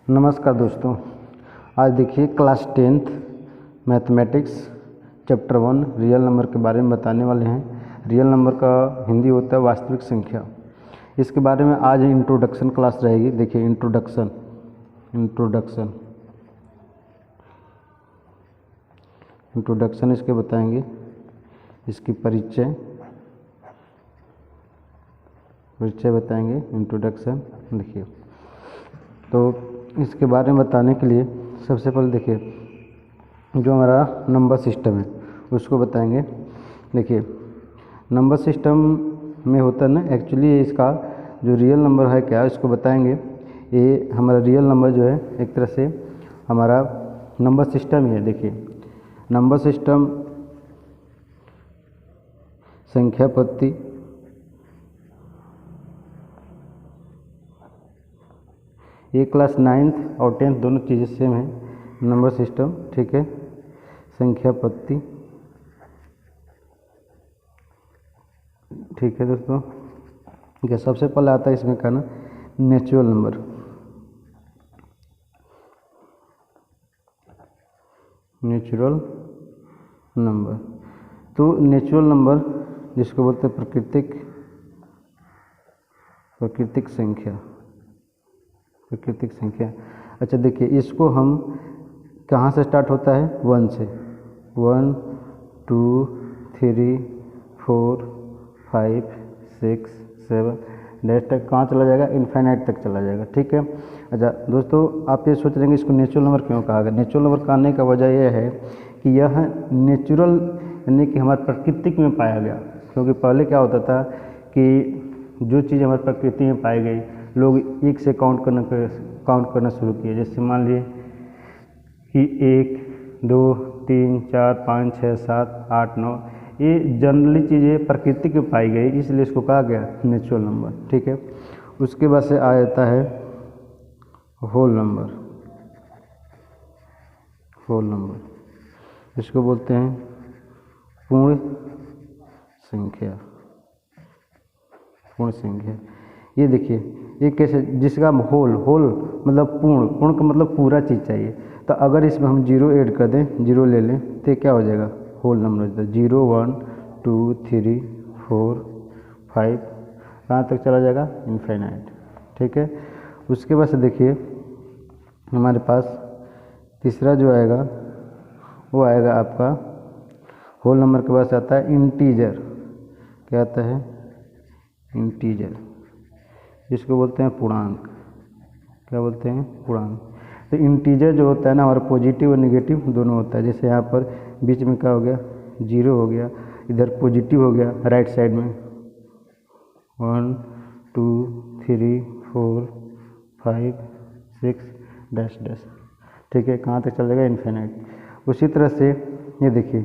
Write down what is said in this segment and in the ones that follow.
नमस्कार दोस्तों, आज देखिए class 10th mathematics chapter 1 real number के बारे में बताने वाले हैं। रियल नंबर का हिंदी होता है वास्तविक संख्या। इसके बारे में आज इंट्रोडक्शन क्लास रहेगी। देखिए इंट्रोडक्शन इसके बताएंगे, इसकी परिचय बताएंगे। इंट्रोडक्शन देखिए, तो इसके बारे में बताने के लिए सबसे पहले देखिए जो हमारा नंबर सिस्टम है उसको बताएंगे। देखिए नंबर सिस्टम में होता है ना, एक्चुअली इसका जो रियल नंबर है क्या इसको बताएंगे। ये हमारा रियल नंबर जो है एक तरह से हमारा नंबर सिस्टम ही है। देखिए नंबर सिस्टम संख्या पद्धति ये क्लास 9th और 10th दोनों चीज़ें सेम है। नंबर सिस्टम, ठीक है। संख्या पद्धति, ठीक है दोस्तों। ठीक है, सबसे पहले आता है इसमें कहना नेचुरल नंबर। तो नेचुरल नंबर जिसको बोलते हैं प्राकृतिक संख्या। अच्छा देखिए, इसको हम कहाँ से स्टार्ट होता है? 1 से। 1 2 3 4 5 6 7 डैश तक कहाँ चला जाएगा? इनफाइनाइट तक चला जाएगा, ठीक है। अच्छा दोस्तों, आप ये सोच रहे हैं इसको नेचुरल नंबर क्यों कहा गया? नेचुरल नंबर कहने का वजह यह है कि यह नेचुरल यानी कि हमारे प्राकृतिक में पाया गया। क्योंकि पहले क्या होता था कि जो चीज़ हमारी प्रकृति में पाई गई, लोग एक से काउंट करना शुरू किए। जैसे मान लिए कि 1 2 3 4 5 6 7 8 9, ये जनरली चीज़ें प्रकृति में पाई गई, इसलिए इसको कहा गया नेचुरल नंबर, ठीक है। उसके बाद से आ जाता है होल नंबर। इसको बोलते हैं पूर्ण संख्या। ये देखिए, ये कैसे, जिसका होल मतलब पूर्ण का मतलब पूरा चीज़ चाहिए। तो अगर इसमें हम 0 ऐड कर दें, 0 ले लें, तो क्या हो जाएगा? होल नंबर हो जाता है। 0 1 2 3 4 5 कहाँ तक चला जाएगा? इनफाइनाइट, ठीक है। उसके बाद से देखिए हमारे पास तीसरा जो आएगा वो आएगा आपका होल नंबर के पास आता है इंटीजर। क्या आता है? इंटीजर, जिसको बोलते हैं पूर्णांक। क्या बोलते हैं? पूर्णांक। तो इंटीजर जो होता है ना, हमारा पॉजिटिव और नेगेटिव दोनों होता है। जैसे यहाँ पर बीच में क्या हो गया? 0 हो गया, इधर पॉजिटिव हो गया राइट साइड में 1 2 3 4 5 6 डैश, ठीक है। कहाँ तक चल जाएगा? इनफाइनाइट। उसी तरह से ये देखिए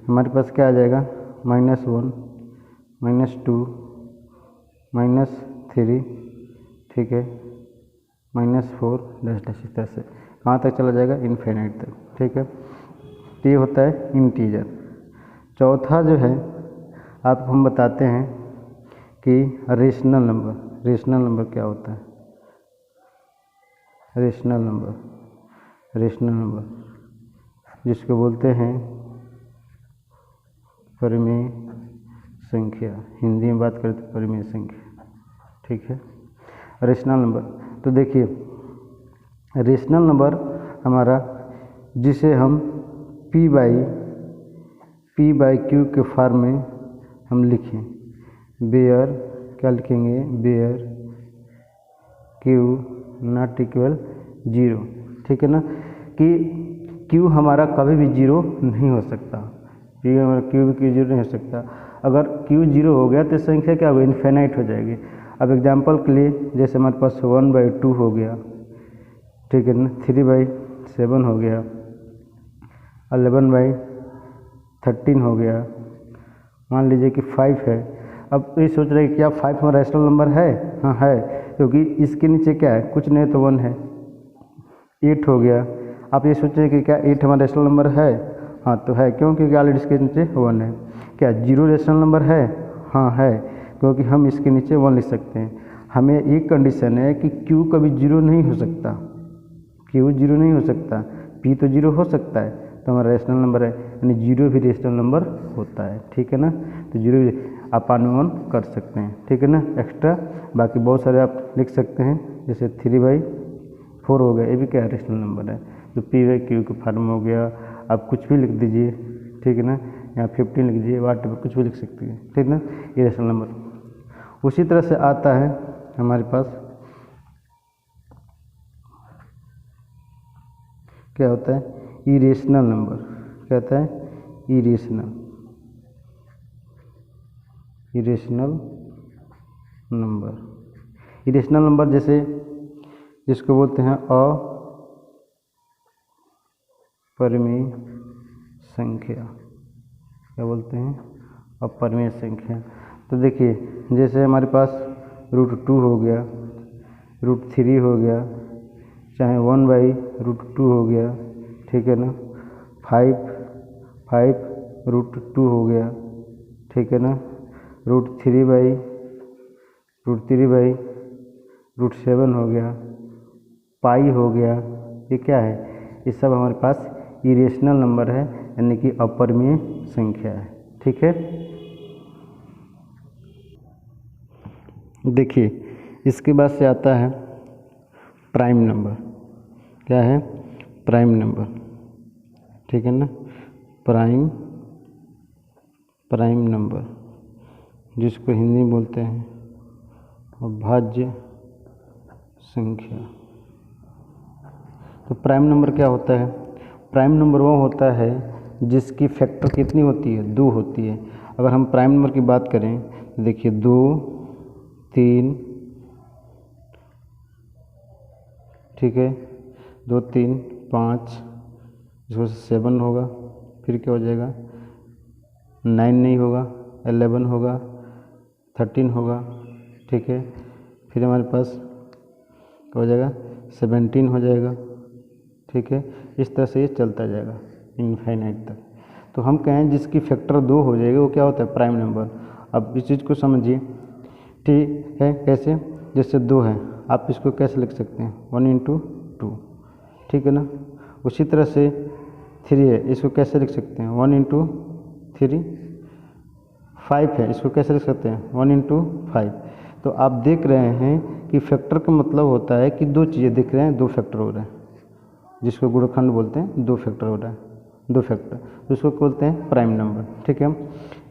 हमारे पास क्या आ जाएगा? -1 -2 -3, ठीक है, -4 डैश, इस तरह से कहाँ तक चला जाएगा? इनफाइनाइट तक, ठीक है। तो ये होता है इंटीजर। चौथा जो है आपको हम बताते हैं कि रेशनल नंबर क्या होता है? रेशनल नंबर जिसको बोलते हैं परिमेय संख्या। हिंदी में बात करें तो परिमेय संख्या, ठीक है। रेशनल नंबर, तो देखिए रेशनल नंबर हमारा जिसे हम P बाई Q के फॉर्म में हम लिखें। बेयर क्या लिखेंगे? बेयर Q नॉट इक्वल 0, ठीक है ना। कि Q हमारा कभी भी 0 नहीं हो सकता। Q भी 0 नहीं हो सकता। अगर Q 0 हो गया तो संख्या क्या होगी? इनफाइनाइट हो जाएगी। अब एग्जांपल के लिए जैसे हमारे पास 1/2 हो गया, ठीक है ना, 3/7 हो गया, 11/13 हो गया, मान लीजिए कि 5 है। अब ये सोच रहे हैं क्या 5 हमारा रेशनल नंबर है? हाँ है, क्योंकि इसके नीचे क्या है? कुछ नहीं तो 1 है। 8 हो गया, आप ये सोच रहे हैं कि क्या 8 हमारा रेशनल नंबर है? हाँ तो है, क्योंकि ऑलरेडी इसके नीचे 1 है। क्या 0 रेशनल नंबर है? हाँ है, क्योंकि हम इसके नीचे 1 लिख सकते हैं। हमें एक कंडीशन है कि Q कभी 0 नहीं हो सकता। क्यू जीरो नहीं हो सकता, पी तो जीरो हो सकता है, तो हमारा रेशनल नंबर है, यानी जीरो भी रेशनल नंबर होता है, ठीक है ना। तो जीरो भी आप अनुमान कर सकते हैं, ठीक है ना। एक्स्ट्रा बाकी बहुत सारे आप लिख सकते हैं, जैसे 3/4 हो गया, ये भी क्या है, रेशनल नंबर है। तो P/Q का फॉर्म हो गया, आप कुछ भी लिख दीजिए, ठीक है ना, यहाँ 15 लिख दीजिए, वाट कुछ भी लिख सकते हैं, ठीक है ना, ये रेशनल नंबर। उसी तरह से आता है हमारे पास क्या होता है, इरेशनल नंबर। क्या होता है, इरेशनल नंबर। इरेशनल नंबर जैसे जिसको बोलते हैं अपरिमेय संख्या। क्या बोलते हैं, अपरिमेय संख्या। तो देखिए जैसे हमारे पास √2 हो गया, √3 हो गया, चाहे 1/√2 हो गया, ठीक है ना, 5√2 हो गया, ठीक है ना, √3/√7 हो गया, पाई हो गया, ये क्या है, ये सब हमारे पास इरेशनल नंबर है, यानी कि अपरिमेय संख्या है, ठीक है। देखिए इसके बाद से आता है प्राइम नंबर। क्या है, प्राइम नंबर, ठीक है ना, प्राइम नंबर जिसको हिंदी में बोलते हैं अभाज्य संख्या। तो प्राइम नंबर क्या होता है, प्राइम नंबर वो होता है जिसकी फैक्टर कितनी होती है, 2 होती है। अगर हम प्राइम नंबर की बात करें तो देखिए 2, 3, ठीक है, 2, 3, 5, इसको 7 होगा, फिर क्या हो जाएगा, 9 नहीं होगा, 11 होगा, 13 होगा, ठीक है, फिर हमारे पास क्या हो जाएगा, 17 हो जाएगा, ठीक है। इस तरह से ये चलता जाएगा इनफाइनाइट तक। तो हम कहें जिसकी फैक्टर 2 हो जाएगी वो क्या होता है, प्राइम नंबर। अब इस चीज़ को समझिए, ठीक है, कैसे, जैसे 2 है, आप इसको कैसे लिख सकते हैं, 1 × 2, ठीक है ना। उसी तरह से 3 है, इसको कैसे लिख सकते हैं, 1 × 3। 5 है, इसको कैसे लिख सकते हैं, 1 × 5। तो आप देख रहे हैं कि फैक्टर का मतलब होता है कि 2 चीज़ें दिख रहे हैं, 2 फैक्टर हो रहे हैं, जिसको गुणनखंड बोलते हैं, 2 फैक्टर हो रहा है, 2 फैक्टर, तो इसको बोलते हैं प्राइम नंबर, ठीक है।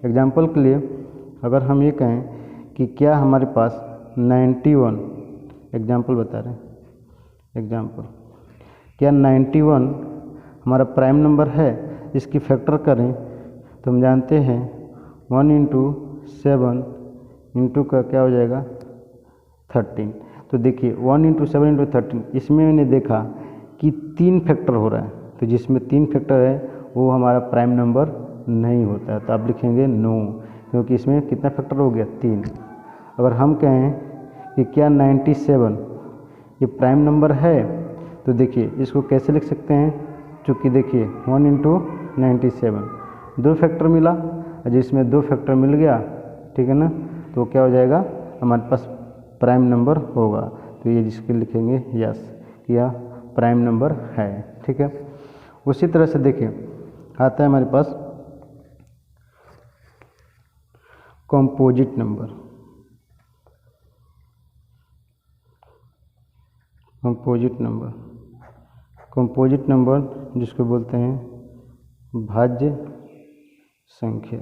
एग्जाम्पल के लिए अगर हम ये कहें कि क्या हमारे पास 91, एग्जाम्पल बता रहे हैं, एग्जाम्पल, क्या 91 हमारा प्राइम नंबर है, इसकी फैक्टर करें तो हम जानते हैं 1 × 7 इंटू का क्या हो जाएगा, 13। तो देखिए 1 × 7 × 13, इसमें मैंने देखा कि 3 फैक्टर हो रहा है, तो जिसमें 3 फैक्टर है वो हमारा प्राइम नंबर नहीं होता है, तो आप लिखेंगे नो, क्योंकि इसमें कितना फैक्टर हो गया, 3। अगर हम कहें कि क्या 97 ये प्राइम नंबर है, तो देखिए इसको कैसे लिख सकते हैं, चूँकि देखिए 1 × 97 2 फैक्टर मिला, जिसमें 2 फैक्टर मिल गया, ठीक है ना, तो क्या हो जाएगा, हमारे पास प्राइम नंबर होगा। तो ये जिसके लिखेंगे यस, यह प्राइम नंबर है, ठीक है। उसी तरह से देखिए आता है हमारे पास कंपोजिट नंबर। कंपोजिट नंबर जिसको बोलते हैं भाज्य संख्या,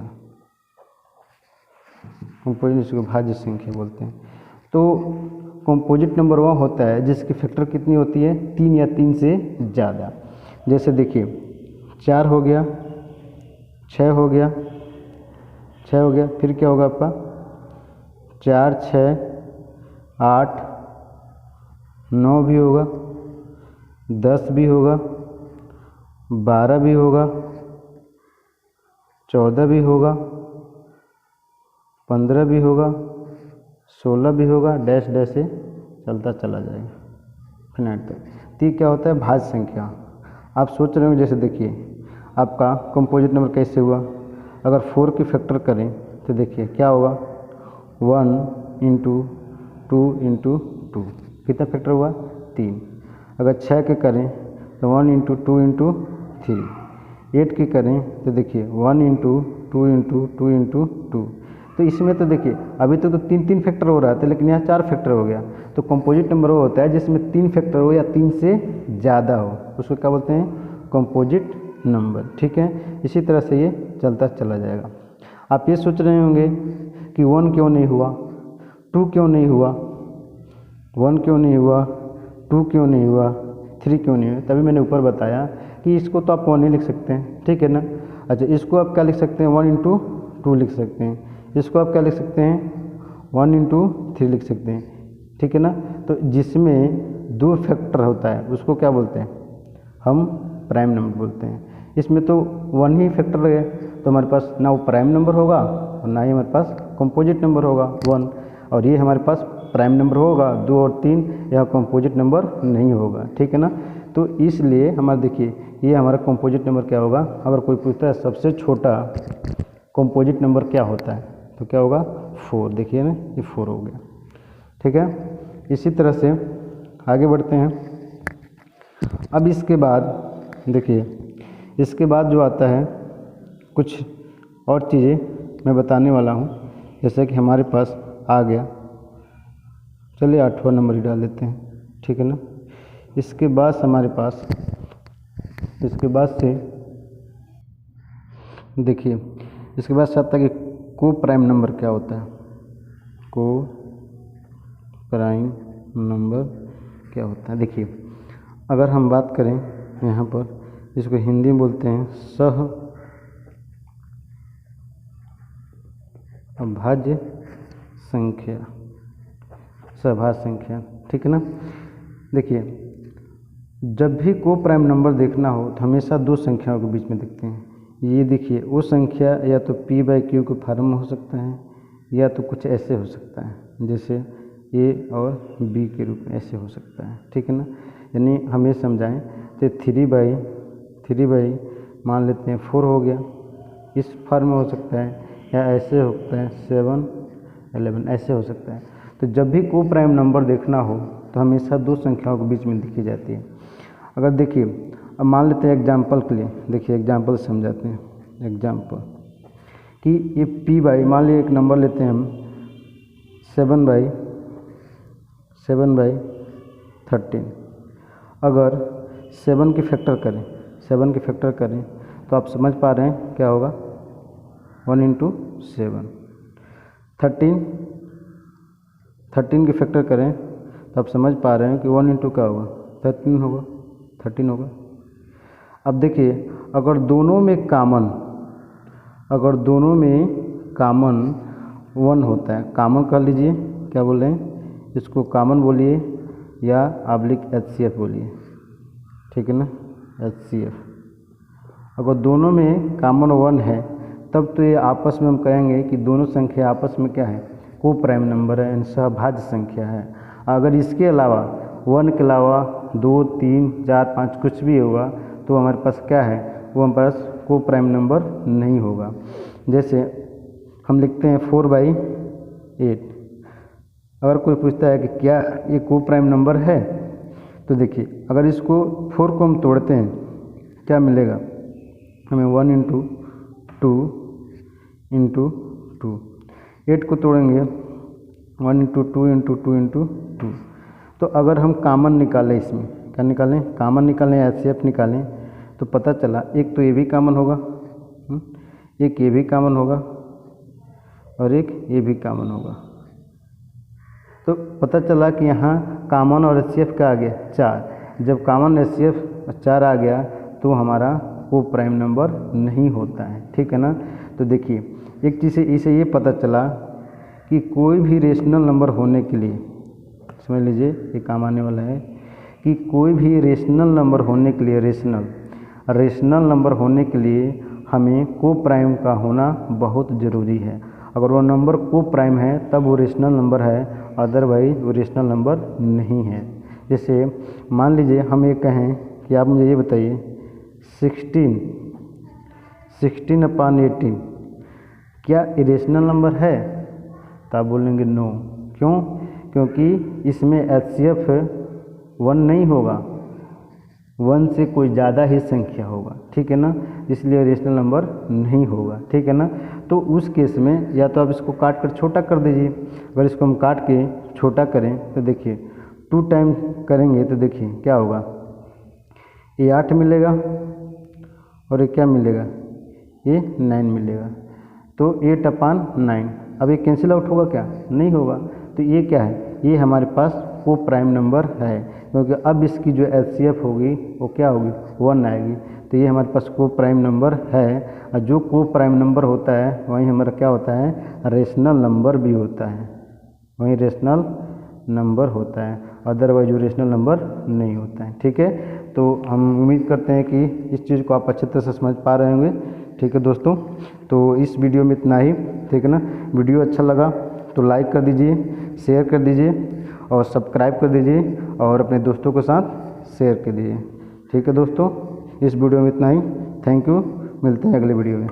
कंपोजिट जिसको भाज्य संख्या बोलते हैं। तो कंपोजिट नंबर वह होता है जिसकी फैक्टर कितनी होती है, 3 या 3 से ज़्यादा। जैसे देखिए 4 हो गया, 6 हो गया, 6 हो गया, फिर क्या होगा आपका 4, 6, 8, 9 भी होगा, 10 भी होगा, 12 भी होगा, 14 भी होगा, 15 भी होगा, 16 भी होगा, डैश डैश से चलता चला जाएगा फिनाइट तक। तो ये क्या होता है, भाज्य संख्या। आप सोच रहे हो, जैसे देखिए आपका कंपोजिट नंबर कैसे हुआ, अगर 4 की फैक्टर करें तो देखिए क्या होगा, 1 × 2 × 2, कितना फैक्टर हुआ, 3। अगर 6 के करें तो 1 इंटू 2 इंटू 3, 8 के करें तो देखिए 1 इंटू 2 इंटू 2 इंटू 2। तो इसमें तो देखिए अभी तक तो 3 फैक्टर हो रहा था, लेकिन यहाँ 4 फैक्टर हो गया। तो कंपोजिट नंबर वो होता है जिसमें 3 फैक्टर हो या 3 से ज़्यादा हो, उसको क्या बोलते हैं, कंपोजिट नंबर। ठीक है, इसी तरह से ये चलता चला जाएगा। आप ये सोच रहे होंगे कि 1 क्यों नहीं हुआ, 2 क्यों नहीं हुआ, 1 क्यों नहीं हुआ, 2 क्यों नहीं हुआ, 3 क्यों नहीं हुआ। तभी मैंने ऊपर बताया कि इसको तो आप 1 ही लिख सकते हैं, ठीक है ना। अच्छा, इसको आप क्या लिख सकते हैं, 1 इंटू 2 लिख सकते हैं। इसको आप क्या लिख सकते हैं, 1 इंटू 3 लिख सकते हैं, ठीक है ना। तो जिसमें 2 फैक्टर होता है उसको क्या बोलते हैं, हम प्राइम नंबर बोलते हैं। इसमें तो 1 ही फैक्टर है, तो हमारे पास ना वो प्राइम नंबर होगा और ना ही हमारे पास कंपोजिट नंबर होगा 1, और ये हमारे पास प्राइम नंबर होगा 2 और 3, यह कंपोजिट नंबर नहीं होगा, ठीक है ना। तो इसलिए हमारा देखिए ये हमारा कंपोजिट नंबर क्या होगा। अगर कोई पूछता है सबसे छोटा कंपोजिट नंबर क्या होता है तो क्या होगा, 4। देखिए ना, ये 4 हो गया, ठीक है। इसी तरह से आगे बढ़ते हैं। अब इसके बाद देखिए, इसके बाद जो आता है कुछ और चीज़ें मैं बताने वाला हूँ। जैसे कि हमारे पास आ गया, चलिए 8वां नंबर ही डाल देते हैं, ठीक है ना। इसके बाद हमारे पास, इसके बाद से देखिए, इसके बाद से आता है कि को प्राइम नंबर क्या होता है, को प्राइम नंबर क्या होता है। देखिए अगर हम बात करें यहाँ पर, इसको हिंदी में बोलते हैं सहअभाज्य संख्या, सहभाज्य संख्या, ठीक है ना। देखिए जब भी को प्राइम नंबर देखना हो तो हमेशा 2 संख्याओं के बीच में देखते हैं। ये देखिए वो संख्या या तो p/q के फॉर्म में हो सकता है या तो कुछ ऐसे हो सकता है, जैसे a और b के रूप में ऐसे हो सकता है, ठीक है ना। यानी हमें समझाएं तो 3/3 मान लेते हैं 4 हो गया, इस फॉर्म में हो सकता है, या ऐसे हो सकता है 7, 11 ऐसे हो सकता है। तो जब भी को प्राइम नंबर देखना हो तो हमेशा 2 संख्याओं के बीच में लिखी जाती है। अगर देखिए अब मान लेते हैं एग्जाम्पल के लिए, देखिए एग्जाम्पल समझाते हैं। एग्जाम्पल कि ये p/, मान लीजिए एक नंबर लेते हैं हम 7/13। अगर 7 की फैक्टर करें, 7 की फैक्टर करें तो आप समझ पा रहे हैं क्या होगा, 1 इंटू 7। 13 की फैक्टर करें तो आप समझ पा रहे हैं कि 1 इंटू क्या होगा, 13 होगा, 13 होगा। अब देखिए अगर दोनों में कामन 1 होता है, कामन कर लीजिए, क्या बोल रहे हैं इसको, कामन बोलिए या /HCF बोलिए, ठीक है ना, HCF। अगर दोनों में कामन 1 है तब तो ये आपस में हम कहेंगे कि दोनों संख्या आपस में क्या है, को प्राइम नंबर है, सहभाज्य संख्या है। अगर इसके अलावा 1 के अलावा 2, 3, 4, 5 कुछ भी होगा तो हमारे पास क्या है, वो हमारे पास को प्राइम नंबर नहीं होगा। जैसे हम लिखते हैं 4/8। अगर कोई पूछता है कि क्या ये को प्राइम नंबर है, तो देखिए अगर इसको 4 को हम तोड़ते हैं क्या मिलेगा हमें, 1 इंटू 2 इंटू 2। 8 को तोड़ेंगे 1 इंटू 2 इंटू 2 इंटू 2। तो अगर हम कामन निकालें, इसमें क्या निकालें, कामन निकालें, HCF निकालें, तो पता चला एक तो ये भी कामन होगा, एक ये भी कामन होगा और एक ये भी कामन होगा। तो पता चला कि यहाँ कामन और HCF क्या आ गया, 4। जब कामन HCF 4 आ गया तो हमारा को प्राइम नंबर नहीं होता है, ठीक है ना। तो देखिए एक चीज़ से इसे ये पता चला कि कोई भी रेशनल नंबर होने के लिए, समझ लीजिए ये काम आने वाला है, कि कोई भी रेशनल नंबर होने के लिए, रेशनल नंबर होने के लिए हमें को प्राइम का होना बहुत ज़रूरी है। अगर वो नंबर को प्राइम है तब वो रेशनल नंबर है, अदरवाइज वो रेशनल नंबर नहीं है। जैसे मान लीजिए हम ये कहें कि आप मुझे ये बताइए 16/18 क्या इरेशनल नंबर है, तो आप बोलेंगे नो। क्यों? क्योंकि इसमें HCF 1 नहीं होगा, 1 से कोई ज़्यादा ही संख्या होगा, ठीक है ना, इसलिए रेशनल नंबर नहीं होगा, ठीक है ना। तो उस केस में या तो आप इसको काट कर छोटा कर दीजिए। अगर इसको हम काट के छोटा करें तो देखिए 2 टाइम करेंगे तो देखिए क्या होगा, ये 8 मिलेगा और ये क्या मिलेगा, ये 9 मिलेगा। तो 8/9। अब ये कैंसिल आउट होगा क्या, नहीं होगा। तो ये क्या है, ये हमारे पास को प्राइम नंबर है, क्योंकि अब इसकी जो एचसीएफ होगी वो क्या होगी, 1 आएगी। तो ये हमारे पास को प्राइम नंबर है, और जो को प्राइम नंबर होता है वहीं हमारा क्या होता है, रेशनल नंबर भी होता है, वहीं रेशनल नंबर होता है, अदरवाइज वो रेशनल नंबर नहीं होता है, ठीक है। तो हम उम्मीद करते हैं कि इस चीज़ को आप अच्छे तरह से समझ पा रहे होंगे, ठीक है दोस्तों। तो इस वीडियो में इतना ही, ठीक है ना। वीडियो अच्छा लगा तो लाइक कर दीजिए, शेयर कर दीजिए और सब्सक्राइब कर दीजिए और अपने दोस्तों के साथ शेयर कर दीजिए, ठीक है दोस्तों। इस वीडियो में इतना ही, थैंक यू, मिलते हैं अगले वीडियो में।